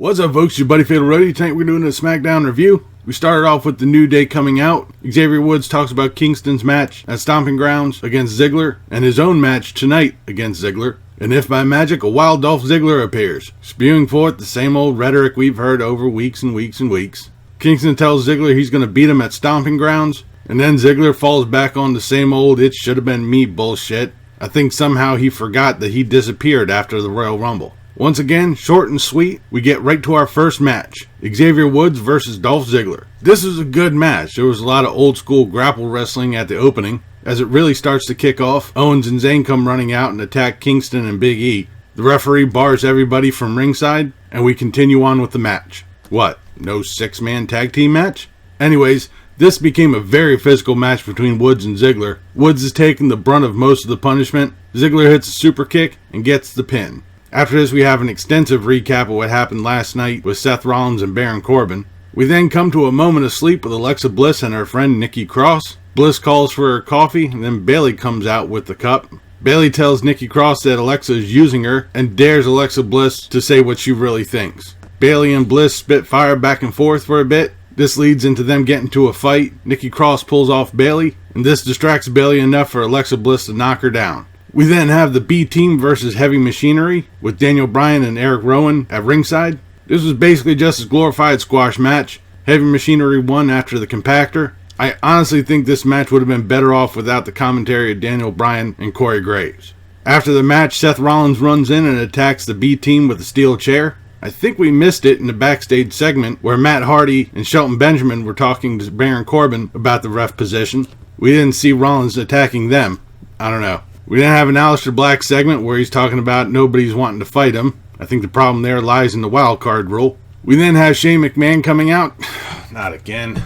What's up, folks? Your buddy Fatalroadie. Tonight we're doing a Smackdown review. We started off with the New Day coming out. Xavier Woods talks about Kingston's match at Stomping Grounds against Ziggler and his own match tonight against Ziggler. And if by magic a wild Dolph Ziggler appears, spewing forth the same old rhetoric we've heard over weeks and weeks and weeks. Kingston tells Ziggler he's going to beat him at Stomping Grounds, and then Ziggler falls back on the same old "it should have been me" bullshit. I think somehow he forgot that he disappeared after the Royal Rumble. Once again, short and sweet, we get right to our first match. Xavier Woods versus Dolph Ziggler. This is a good match. There was a lot of old school grapple wrestling at the opening. As it really starts to kick off, Owens and Zayn come running out and attack Kingston and Big E. The referee bars everybody from ringside, and we continue on with the match. What? No 6-man tag team match? Anyways, this became a very physical match between Woods and Ziggler. Woods is taking the brunt of most of the punishment. Ziggler hits a super kick and gets the pin. After this, we have an extensive recap of what happened last night with Seth Rollins and Baron Corbin. We then come to a moment of sleep with Alexa Bliss and her friend Nikki Cross. Bliss calls for her coffee, and then Bayley comes out with the cup. Bayley tells Nikki Cross that Alexa is using her and dares Alexa Bliss to say what she really thinks. Bayley and Bliss spit fire back and forth for a bit. This leads into them getting to a fight. Nikki Cross pulls off Bayley, and this distracts Bayley enough for Alexa Bliss to knock her down. We then have the B Team versus Heavy Machinery with Daniel Bryan and Eric Rowan at ringside. This was basically just a glorified squash match. Heavy Machinery won after the compactor. I honestly think this match would have been better off without the commentary of Daniel Bryan and Corey Graves. After the match, Seth Rollins runs in and attacks the B Team with a steel chair. I think we missed it in the backstage segment where Matt Hardy and Shelton Benjamin were talking to Baron Corbin about the ref position. We didn't see Rollins attacking them. I don't know. We then have an Aleister Black segment where he's talking about nobody's wanting to fight him. I think the problem there lies in the wild card rule. We then have Shane McMahon coming out. Not again.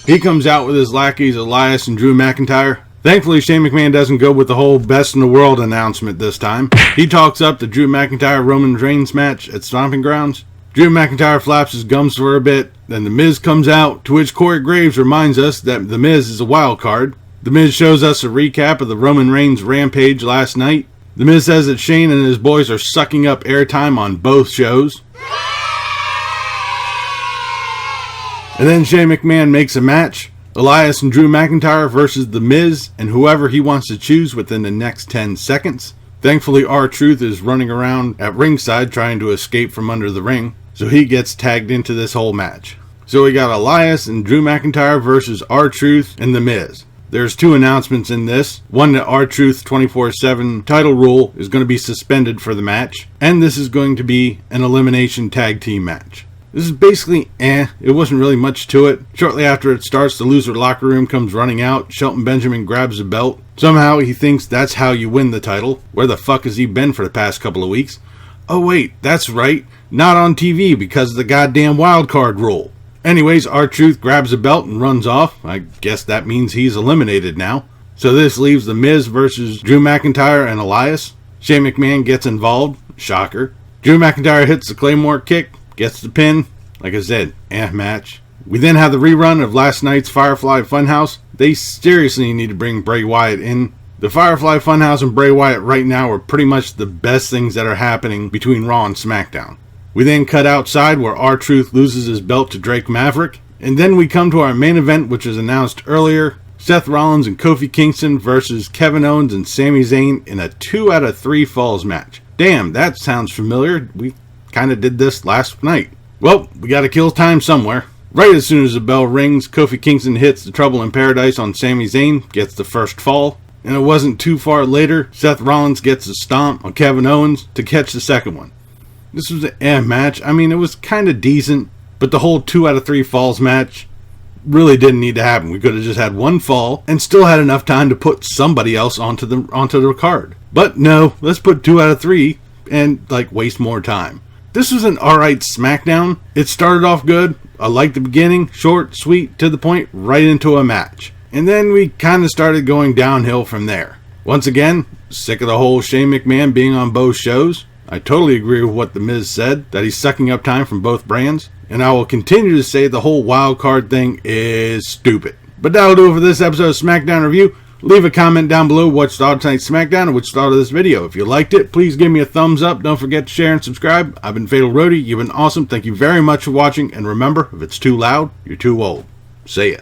He comes out with his lackeys Elias and Drew McIntyre. Thankfully, Shane McMahon doesn't go with the whole best in the world announcement this time. He talks up the Drew McIntyre-Roman Reigns match at Stomping Grounds. Drew McIntyre flaps his gums for a bit. Then The Miz comes out, to which Corey Graves reminds us that The Miz is a wild card. The Miz shows us a recap of the Roman Reigns rampage last night. The Miz says that Shane and his boys are sucking up airtime on both shows. And then Shane McMahon makes a match. Elias and Drew McIntyre versus The Miz and whoever he wants to choose within the next 10 seconds. Thankfully, R-Truth is running around at ringside trying to escape from under the ring, so he gets tagged into this whole match. So we got Elias and Drew McIntyre versus R-Truth and The Miz. There's two announcements in this. One, that R-Truth's 24/7 title rule is going to be suspended for the match. And this is going to be an elimination tag team match. This is basically It wasn't really much to it. Shortly after it starts, the loser locker room comes running out. Shelton Benjamin grabs the belt. Somehow he thinks that's how you win the title. Where the fuck has he been for the past couple of weeks? Oh wait, that's right. Not on TV because of the goddamn wildcard rule. Anyways, R-Truth grabs the belt and runs off. I guess that means he's eliminated now. So this leaves The Miz versus Drew McIntyre and Elias. Shane McMahon gets involved. Shocker. Drew McIntyre hits the Claymore kick. Gets the pin. Like I said, match. We then have the rerun of last night's Firefly Funhouse. They seriously need to bring Bray Wyatt in. The Firefly Funhouse and Bray Wyatt right now are pretty much the best things that are happening between Raw and SmackDown. We then cut outside where R-Truth loses his belt to Drake Maverick. And then we come to our main event, which was announced earlier. Seth Rollins and Kofi Kingston versus Kevin Owens and Sami Zayn in a 2 out of 3 falls match. Damn, that sounds familiar. We kind of did this last night. Well, we got to kill time somewhere. Right as soon as the bell rings, Kofi Kingston hits the Trouble in Paradise on Sami Zayn, gets the first fall. And it wasn't too far later, Seth Rollins gets a stomp on Kevin Owens to catch the second one. This was an match. I mean, it was kind of decent, but the whole 2 out of 3 falls match really didn't need to happen. We could have just had one fall and still had enough time to put somebody else onto the card. But no, let's put 2 out of 3 and waste more time. This was an alright SmackDown. It started off good. I liked the beginning, short, sweet, to the point, right into a match. And then we kind of started going downhill from there. Once again, sick of the whole Shane McMahon being on both shows. I totally agree with what The Miz said, that he's sucking up time from both brands. And I will continue to say the whole wild card thing is stupid. But that'll do it for this episode of SmackDown Review. Leave a comment down below what you thought of tonight's SmackDown and what you thought of this video. If you liked it, please give me a thumbs up. Don't forget to share and subscribe. I've been Fatalroadie. You've been awesome. Thank you very much for watching. And remember, if it's too loud, you're too old. See ya.